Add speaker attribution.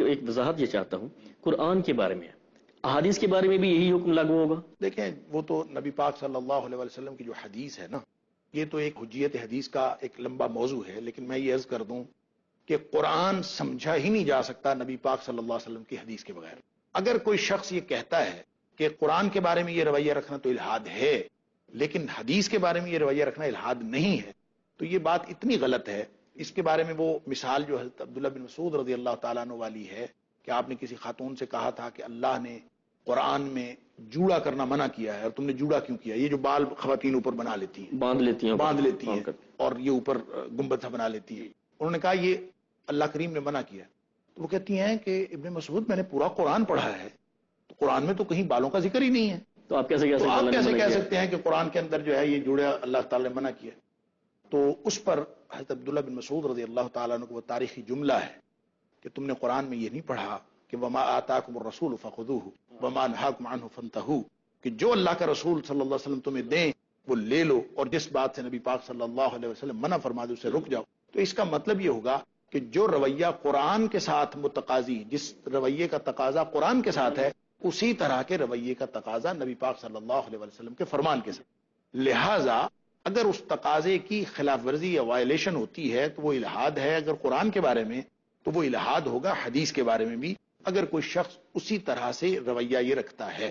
Speaker 1: ایک وضاحت یہ چاہتا ہوں، قرآن کے بارے میں احادیث کے بارے میں بھی یہی حکم لاگو ہوگا؟
Speaker 2: دیکھیں، وہ تو نبی پاک صلی اللہ علیہ وسلم کی جو حدیث ہے نا، یہ تو ایک حجیت حدیث کا ایک لمبا موضوع ہے، لیکن میں یہ عرض کر دوں کہ قرآن سمجھا ہی نہیں جا سکتا نبی پاک صلی اللہ علیہ وسلم کی حدیث کے بغیر۔ اگر کوئی شخص یہ کہتا ہے کہ قرآن کے بارے میں یہ رویہ رکھنا تو الحاد ہے، لیکن حدیث کے بارے میں یہ رویہ رکھنا الحاد نہیں ہے، تو یہ بات اتنی غلط ہے۔ اس کے بارے میں وہ مثال جو حضرت عبداللہ بن مسعود رضی اللہ تعالیٰ عنہ والی ہے کہ آپ نے کسی خاتون سے کہا تھا کہ اللہ نے قرآن میں جوڑا کرنا منع کیا ہے، اور تم نے جوڑا کیوں کیا؟ یہ جو بال خواتین اوپر بنا لیتی ہیں، باندھ لیتی ہیں اور یہ اوپر گنبد سا بنا لیتی ہے، انہوں نے کہا یہ اللہ کریم نے منع کیا۔ تو وہ کہتی ہیں کہ ابن مسعود، میں نے پورا قرآن پڑھا ہے، تو قرآن میں تو کہیں بالوں کا ذکر ہی نہیں ہے،
Speaker 1: تو آپ کیسے
Speaker 2: کہہ سکتے ہیں کہ قرآن کے اندر جو ہے یہ جوڑا اللہ تعالی نے منع کیا؟ تو اس پر حضرت عبداللہ بن مسعود رضی اللہ تعالیٰ عنہ کو وہ تاریخی جملہ ہے کہ تم نے قرآن میں یہ نہیں پڑھا کہ وما آتاکم الرسول فخذوہ وما نہاکم عنہ فانتہوا، کہ جو اللہ کا رسول صلی اللہ علیہ وسلم تمہیں دیں وہ لے لو، اور جس بات سے نبی پاک صلی اللہ علیہ وسلم منع فرما دے اسے رک جاؤ۔ تو اس کا مطلب یہ ہوگا کہ جو رویہ قرآن کے ساتھ متقاضی، جس رویے کا تقاضا قرآن کے ساتھ ہے، اسی طرح کے رویے کا تقاضا نبی پاک صلی اللہ علیہ وسلم کے فرمان کے ساتھ۔ لہذا اگر اس تقاضے کی خلاف ورزی یا وائلیشن ہوتی ہے تو وہ الحاد ہے، اگر قرآن کے بارے میں تو وہ الحاد ہوگا حدیث کے بارے میں بھی، اگر کوئی شخص اسی طرح سے رویہ یہ رکھتا ہے۔